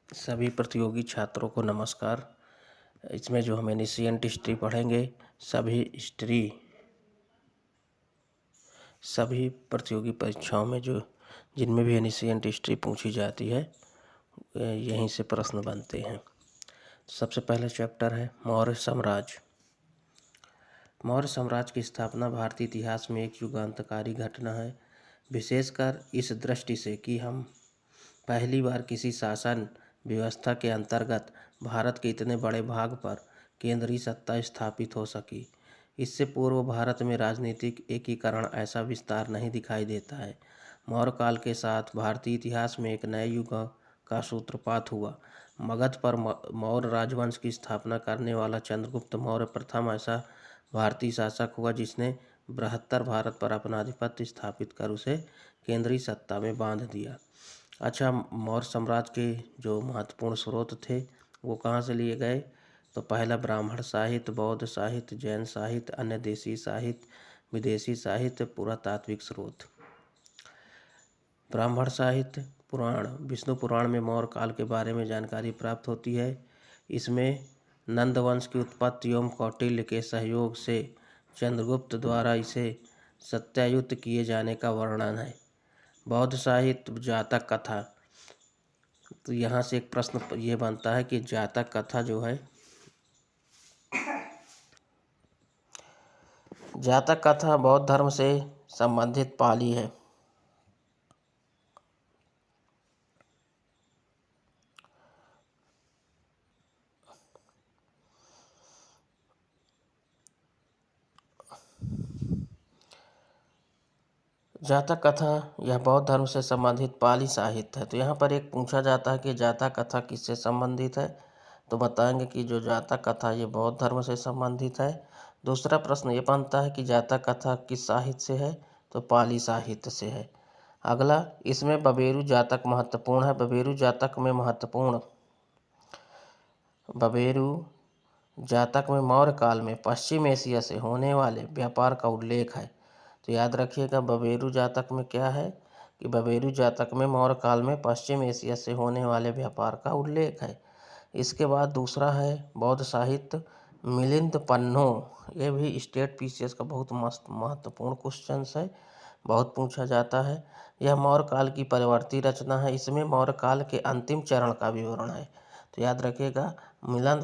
सभी प्रतियोगी छात्रों को नमस्कार। इसमें जो हम एनिशिएंट हिस्ट्री पढ़ेंगे, सभी प्रतियोगी परीक्षाओं में जिनमें भी एनिशिएंट हिस्ट्री पूछी जाती है, यहीं से प्रश्न बनते हैं। सबसे पहला चैप्टर है मौर्य साम्राज्य। मौर्य साम्राज्य की स्थापना भारतीय इतिहास में एक युगांतकारी घटना है, विशेषकर इस दृष्टि से कि हम पहली बार किसी शासन व्यवस्था के अंतर्गत भारत के इतने बड़े भाग पर केंद्रीय सत्ता स्थापित हो सकी। इससे पूर्व भारत में राजनीतिक एकीकरण ऐसा विस्तार नहीं दिखाई देता है। मौर्य काल के साथ भारतीय इतिहास में एक नए युग का सूत्रपात हुआ। मगध पर मौर्य राजवंश की स्थापना करने वाला चंद्रगुप्त मौर्य प्रथम ऐसा भारतीय शासक हुआ जिसने बृहत्तर भारत पर अपना आधिपत्य स्थापित कर उसे केंद्रीय सत्ता में बांध दिया। अच्छा, मौर्य साम्राज्य के जो महत्वपूर्ण स्रोत थे वो कहाँ से लिए गए? तो पहला ब्राह्मण साहित्य, बौद्ध साहित्य, जैन साहित्य, अन्य देशी साहित्य, विदेशी साहित्य, पुरातात्विक स्रोत। ब्राह्मण साहित्य, पुराण, विष्णु पुराण में मौर्य काल के बारे में जानकारी प्राप्त होती है। इसमें नंदवंश की उत्पत्ति एवं कौटिल्य के सहयोग से चंद्रगुप्त द्वारा इसे सत्यायुत किए जाने का वर्णन है। बौद्ध साहित्य, जातक कथा। तो यहाँ से एक प्रश्न ये बनता है कि जातक कथा जो है, जातक कथा बौद्ध धर्म से संबंधित पाली है। जातक कथा यह बौद्ध धर्म से संबंधित पाली साहित्य है। तो यहाँ पर एक पूछा जाता है कि जातक कथा किससे संबंधित है, तो बताएंगे कि जो जातक कथा ये बौद्ध धर्म से संबंधित है। दूसरा प्रश्न ये बनता है कि जातक कथा किस साहित्य से है, तो पाली साहित्य से है। अगला, इसमें बबेरू जातक महत्वपूर्ण है। बबेरू जातक में मौर्य काल में पश्चिम एशिया से होने वाले व्यापार का उल्लेख है। तो याद रखिएगा, बबेरू जातक में क्या है कि बबेरू जातक में मौर्य काल में पश्चिम एशिया से होने वाले व्यापार का उल्लेख है। इसके बाद दूसरा है बौद्ध साहित्य, मिलिंद पन्नो। ये भी स्टेट पीसीएस का बहुत महत्वपूर्ण क्वेश्चन है, बहुत पूछा जाता है। यह मौर्य काल की परवर्ती रचना है। इसमें मौर्य काल के अंतिम चरण का विवरण है। तो याद रखिएगा, मिलिंद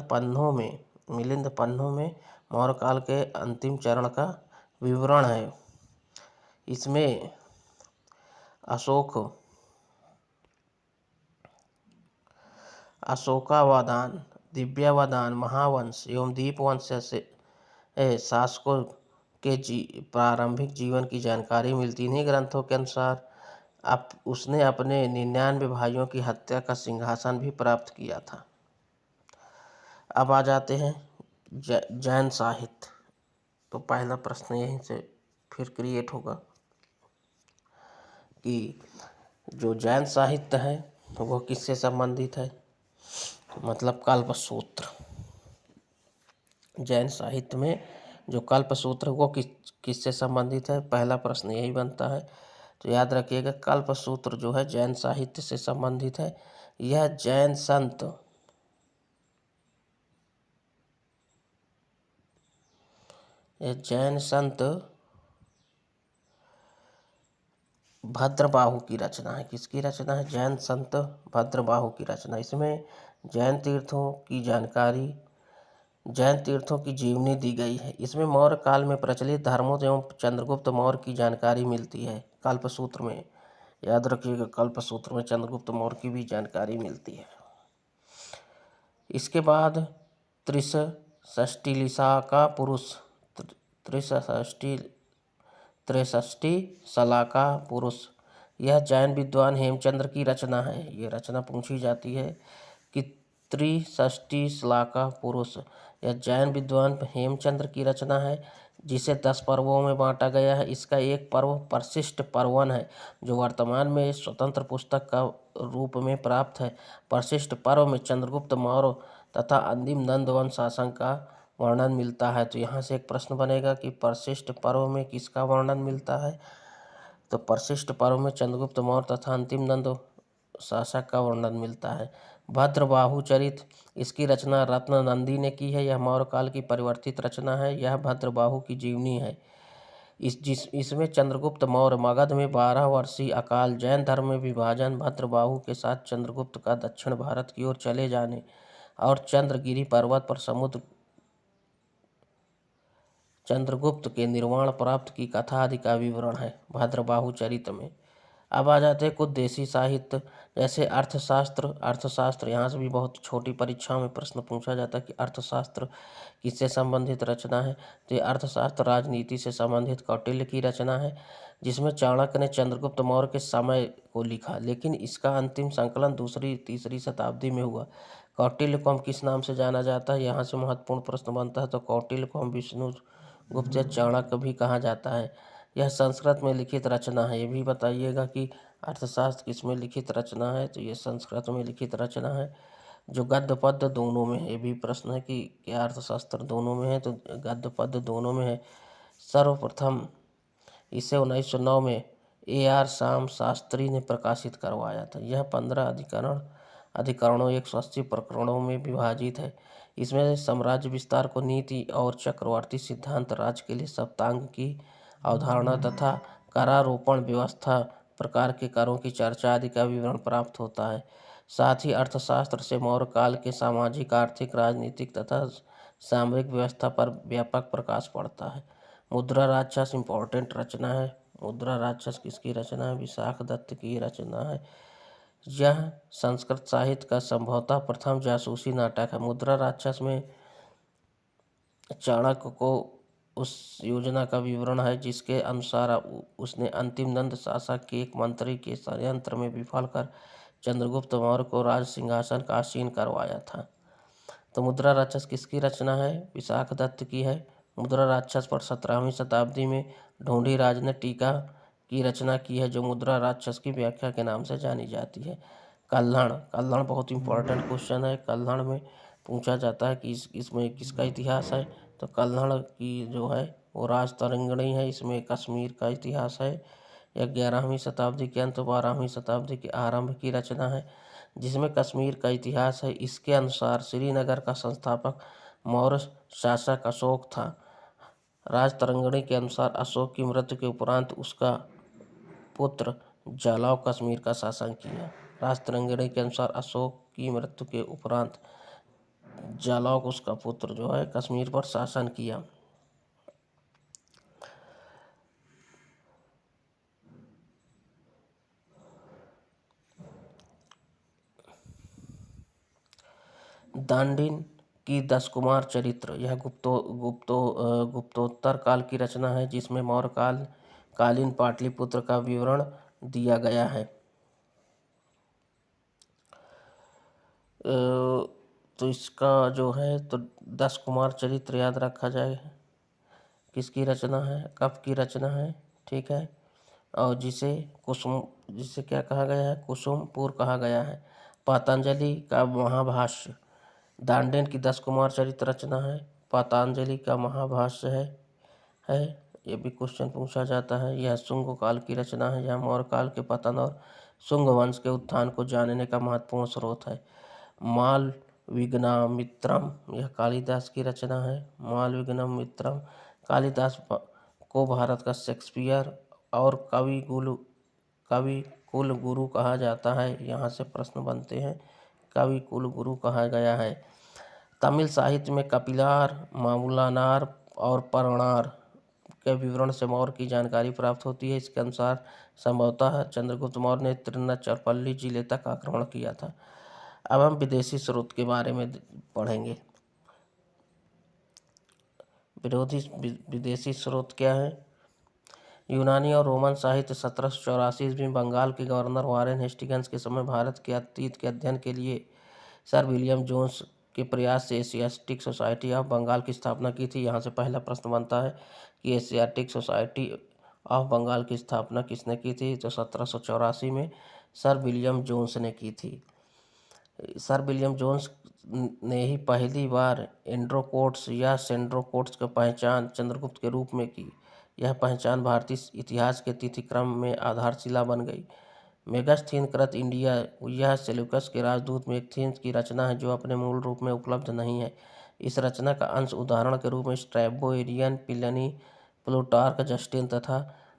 पन्नो में मौर्य काल के अंतिम चरण का विवरण है। इसमें अशोकावदान, दिव्यावदान, महावंश एवं दीपवंश से शासकों के प्रारंभिक जीवन की जानकारी मिलती। इन्हीं ग्रंथों के अनुसार उसने अपने 99 भाइयों की हत्या का सिंहासन भी प्राप्त किया था। अब आ जाते हैं जैन साहित्य। तो पहला प्रश्न यहीं से फिर क्रिएट होगा कि जो जैन साहित्य है तो वो किससे संबंधित है, मतलब कल्पसूत्र। जैन साहित्य में जो कल्पसूत्र वो किससे संबंधित है, पहला प्रश्न यही बनता है। तो याद रखिएगा, कल्पसूत्र जो है जैन साहित्य से संबंधित है। यह जैन संत भद्रबाहु की रचना है। किसकी रचना है? जैन संत भद्रबाहु की रचना। इसमें जैन तीर्थों की जीवनी दी गई है। इसमें मौर्य काल में प्रचलित धर्मों एवं चंद्रगुप्त मौर्य की जानकारी मिलती है कल्पसूत्र में। याद रखिएगा, कल्पसूत्र में चंद्रगुप्त मौर्य की भी जानकारी मिलती है। इसके बाद त्रिषष्टि शलाका पुरुष, यह जैन विद्वान हेमचंद्र की रचना है। ये रचना पूछी जाती है कि त्रिषष्टि शलाका पुरुष, यह जैन विद्वान हेमचंद्र की रचना है, जिसे 10 पर्वों में बांटा गया है। इसका एक पर्व परिशिष्ट पर्वन है, जो वर्तमान में स्वतंत्र पुस्तक का रूप में प्राप्त है। परिशिष्ट पर्व में चंद्रगुप्त मौर्य तथा अंतिम नंदवंश शासन का वर्णन मिलता है। तो यहाँ से एक प्रश्न बनेगा कि परिशिष्ट पर्व में किसका वर्णन मिलता है, तो परिशिष्ट पर्व में चंद्रगुप्त मौर्य तथा अंतिम नंद शासक का वर्णन मिलता है। भद्रबाहु चरित, इसकी रचना रत्ननंदी ने की है। यह मौर्य काल की परिवर्तित रचना है। यह भद्रबाहु की जीवनी है। इसमें चंद्रगुप्त मौर्य मगध में 12 वर्षीय अकाल, जैन धर्म में विभाजन, भद्रबाहु के साथ चंद्रगुप्त का दक्षिण भारत की ओर चले जाने और चंद्रगिरि पर्वत पर चंद्रगुप्त के निर्वाण प्राप्त की कथा आदि का विवरण है भद्रबाहु चरित में। अब आ जाते हैं कुछ देसी साहित्य, जैसे अर्थशास्त्र यहाँ से भी बहुत छोटी परीक्षाओं में प्रश्न पूछा जाता है कि अर्थशास्त्र किससे संबंधित रचना है। तो ये अर्थशास्त्र राजनीति से संबंधित कौटिल्य की रचना है, जिसमें चाणक्य ने चंद्रगुप्त मौर्य के समय को लिखा, लेकिन इसका अंतिम संकलन 2री-3री शताब्दी में हुआ। कौटिल्य को हम किस नाम से जाना जाता है, यहाँ से महत्वपूर्ण प्रश्न बनता है। तो कौटिल्य को हम विष्णुगुप्त या चाणक्य भी कहा जाता है। यह संस्कृत में लिखित रचना है। ये भी बताइएगा कि अर्थशास्त्र किस में लिखित रचना है, तो ये संस्कृत में लिखित रचना है, जो गद्य पद्य दोनों में है। ये भी प्रश्न है कि क्या अर्थशास्त्र दोनों में है, तो गद्य पद्य दोनों में है। सर्वप्रथम इसे 1909 में A.R. श्याम शास्त्री ने प्रकाशित करवाया था। यह 15 अधिकरणों 180 प्रकरणों में विभाजित है। इसमें साम्राज्य विस्तार को नीति और चक्रवर्ती सिद्धांत, राज्य के लिए सप्तांग की अवधारणा तथा करारोपण व्यवस्था, प्रकार के करों की चर्चा आदि का विवरण प्राप्त होता है। साथ ही अर्थशास्त्र से मौर्य काल के सामाजिक, आर्थिक, राजनीतिक तथा सामरिक व्यवस्था पर व्यापक प्रकाश पड़ता है। मुद्रा राक्षस इम्पोर्टेंट रचना है। मुद्रा राक्षस किसकी रचना है? विशाख दत्त की रचना है। यह संस्कृत साहित्य का संभवतः प्रथम जासूसी नाटक है। मुद्रा राक्षस में चाणक्य को उस योजना का विवरण है जिसके अनुसार उसने अंतिम नंद शासक के एक मंत्री के षड्यंत्र में विफल कर चंद्रगुप्त मौर्य को राज सिंहासन का आसीन करवाया था। तो मुद्रा राक्षस किसकी रचना है? विशाख दत्त की है। मुद्रा राक्षस पर 17वीं शताब्दी में ढूंढीराज ने टीका की रचना की है, जो मुद्रा राक्षस की व्याख्या के नाम से जानी जाती है। कल्हड़ बहुत इंपॉर्टेंट क्वेश्चन है। कल्हड़ में पूछा जाता है कि इसमें किसका इतिहास है, तो कल्हड़ की जो है वो राजतरंगिणी है। इसमें कश्मीर का इतिहास है। यह 11वीं शताब्दी के अंत 12वीं शताब्दी के आरंभ की रचना है, जिसमें कश्मीर का इतिहास है। इसके अनुसार श्रीनगर का संस्थापक मौर्य शासक अशोक था। राजतरंगिणी के अनुसार अशोक की मृत्यु के उपरांत उसका पुत्र जालौक कश्मीर का शासन किया। राजतरंगिणी के अनुसार अशोक की मृत्यु के उपरांत जालौक उसका पुत्र जो है कश्मीर पर शासन किया। दांडिन की 10 कुमार चरित्र, यह गुप्तोत्तर काल की रचना है, जिसमें मौर्य कालीन पाटलिपुत्र का विवरण दिया गया है। तो इसका जो है तो 10 कुमार चरित्र याद रखा जाए किसकी रचना है, कब की रचना है, ठीक है। और जिसे क्या कहा गया है? कुसुमपुर कहा गया है। पतंजलि का महाभाष्य, दांडेन की 10 कुमार चरित्र रचना है। पतंजलि का महाभाष्य है। ये भी क्वेश्चन पूछा जाता है। यह शुंग काल की रचना है। यह मौर्य काल के पतन और शुंग वंश के उत्थान को जानने का महत्वपूर्ण स्रोत है। मालविघ्नमित्रम, यह कालिदास की रचना है। मालविघ्नमित्रम, कालिदास को भारत का शेक्सपियर और कवि कुल गुरु कहा जाता है। यहाँ से प्रश्न बनते हैं, कवि कुल गुरु कहा गया है। तमिल साहित्य में कपिलार, मामूलानार और परनार के विवरण से मौर्य की जानकारी प्राप्त होती है। इसके अनुसार संभवतः चंद्रगुप्त मौर्य ने तिरुचिरापल्ली जिले तक आक्रमण किया था। अब हम विदेशी स्रोत के बारे में पढ़ेंगे। विदेशी स्रोत क्या है? यूनानी और रोमन साहित्य 1784 ईस्वी में बंगाल के गवर्नर वारेन हेस्टिंग्स के समय भारत के अतीत के अध्ययन के लिए सर विलियम जोन्स के प्रयास से एशियाटिक सोसाइटी ऑफ बंगाल की स्थापना की थी। यहाँ से पहला प्रश्न बनता है कि एशियाटिक सोसाइटी ऑफ बंगाल की स्थापना किसने की थी? तो 1784 में सर विलियम जोन्स ने की थी। सर विलियम जोन्स ने ही पहली बार एंड्रोकोट्स या सेंड्रोकोट्स की पहचान चंद्रगुप्त के रूप में की। यह पहचान भारतीय इतिहास के तिथि क्रम में आधारशिला बन गई। मेगास्थीन कृत इंडिया, यह सेल्यूकस के राजदूत मेगास्थीन की रचना है जो अपने मूल रूप में उपलब्ध नहीं है। इस रचना का अंश उदाहरण के रूप में Strabo, Arrian, Pliny, Plutarch, Justin तथा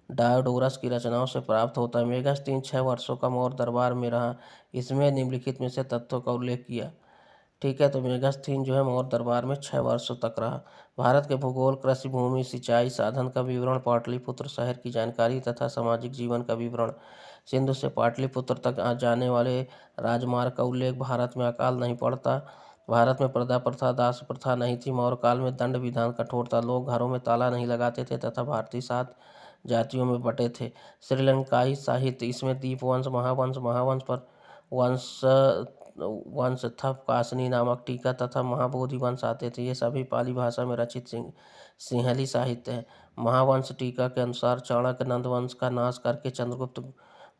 डायोडोरस की रचनाओं से प्राप्त होता है। मेगास्थीन 6 वर्षों का मौर्य दरबार में रहा। इसमें निम्नलिखित में से तत्वों का उल्लेख किया। ठीक है, तो मेगास्थीन जो है मौर्य दरबार में 6 वर्षों तक रहा। भारत के भूगोल, कृषि भूमि, सिंचाई साधन का विवरण, पाटलिपुत्र शहर की जानकारी तथा सामाजिक जीवन का विवरण। सिंधु से पाटलिपुत्र तक जाने वाले राजमार्ग का उल्लेख। भारत में अकाल नहीं पड़ता। भारत में प्रदा प्रथा, दास प्रथा नहीं थी। मौर्य काल में दंड विधान कठोर था। लोग घरों में ताला नहीं लगाते थे तथा भारतीय 7 जातियों में बटे थे। श्रीलंकाई साहित्य, इसमें दीपवंश, महावंश, महावंश पर वंश थप कासनी नामक टीका तथा महाबोधि वंश आते थे। ये सभी पाली भाषा में रचित सिंहली साहित्य है। महावंश टीका के अनुसार चाणक्य नंद वंश का नाश करके चंद्रगुप्त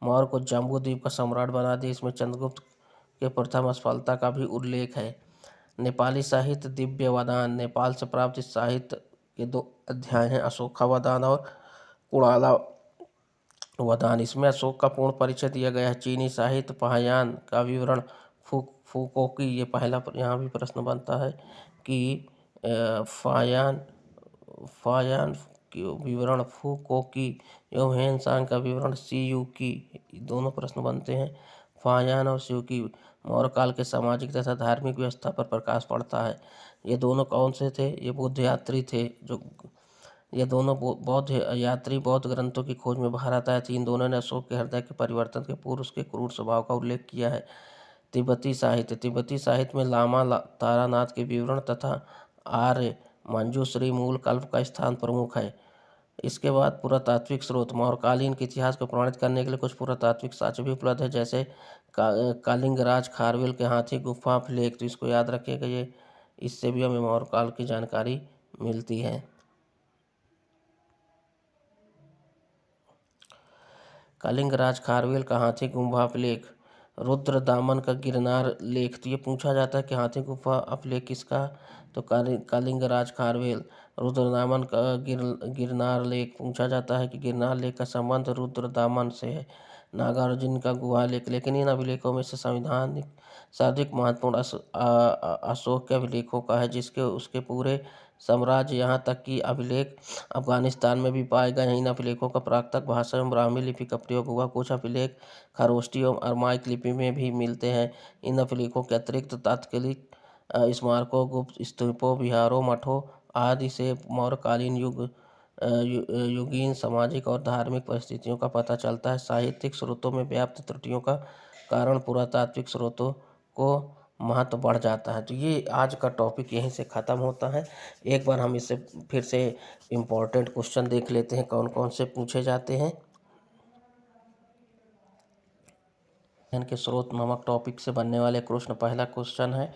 मौर्य को जम्बूद्वीप का सम्राट बना दिया। इसमें चंद्रगुप्त के प्रथम असफलता का भी उल्लेख है। नेपाली साहित्य, दिव्यवदान, नेपाल से प्राप्त इस साहित्य के 2 अध्याय हैं, अशोकावदान और कुणाला वदान। इसमें अशोक का पूर्ण परिचय दिया गया है। चीनी साहित्य, फाहियान का विवरण, फूको की, ये पहला यहाँ भी प्रश्न बनता है कि फाहियान की विवरण, फूको की एवं हेनसांग का विवरण, सीयू की, दोनों प्रश्न बनते हैं। फाहियान और सीयू की मौर्य काल के सामाजिक तथा धार्मिक व्यवस्था पर प्रकाश पड़ता है। ये दोनों कौन से थे? ये बौद्ध यात्री थे। ये दोनों बौद्ध यात्री बौद्ध ग्रंथों की खोज में भारत आए थे। इन दोनों ने अशोक के हृदय के परिवर्तन के पूर्व उसके क्रूर स्वभाव का उल्लेख किया है। तिब्बती साहित्य, तिब्बती साहित्य में लामा तारानाथ के विवरण तथा आर्य मंजूश्री मूल कल्प का स्थान प्रमुख है। इसके बाद पुरातात्विक स्रोत, मौर्यकालीन के इतिहास को प्रमाणित करने के लिए कुछ पुरातात्विक साक्ष्य भी उपलब्ध है, जैसे कालिंगराज खारवेल के हाथी गुफा अभिलेख। तो इसको याद रखिएगा, ये इससे भी हमें मौर्यकाल की जानकारी मिलती है। कालिंगराज खारवेल का हाथी गुफा अभिलेख, रुद्र दामन का गिरनार लेख। तो ये पूछा जाता है कि हाथी गुफा अभिलेख किसका? तो कालिंगराज खारवेल। रुद्र दामन का गिरनार लेख पूछा जाता है कि गिरनार लेख का संबंध रुद्र दामन से है। नागार्जुन का गुहा लेख। लेकिन इन अभिलेखों में से संविधानिक सर्वाधिक महत्वपूर्ण अशोक के अभिलेखों का है, जिसके उसके पूरे साम्राज्य, यहाँ तक कि अभिलेख अफगानिस्तान में भी पाए गए हैं। इन अभिलेखों का प्राकृत भाषा एवं ब्राह्मी लिपि का प्रयोग हुआ। कुछ अभिलेख खरोष्टी एवं अरमाइक लिपि में भी मिलते हैं। इन अभिलेखों के अतिरिक्त तात्कालिक स्मारकों, गुप्त स्तूपों, विहारों, मठों आदि से मौर्यकालीन युगीन सामाजिक और धार्मिक परिस्थितियों का पता चलता है। साहित्यिक स्रोतों में व्याप्त त्रुटियों का कारण पुरातात्विक स्रोतों को महत्व बढ़ जाता है। तो ये आज का टॉपिक यहीं से ख़त्म होता है। एक बार हम इससे फिर से इम्पोर्टेंट क्वेश्चन देख लेते हैं कौन कौन से पूछे जाते हैं। के स्रोत नामक टॉपिक से बनने वाले प्रश्न, पहला क्वेश्चन है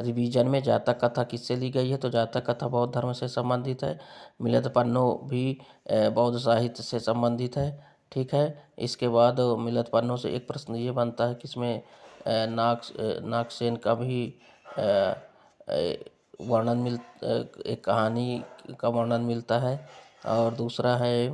रिवीजन में जातक कथा किससे ली गई है? तो जातक कथा बौद्ध धर्म से संबंधित है। मिलिंद पन्नो भी बौद्ध साहित्य से संबंधित है। ठीक है, इसके बाद मिलिंद पन्नो से एक प्रश्न ये बनता है कि इसमें नागसेन का भी वर्णन एक कहानी का वर्णन मिलता है। और दूसरा है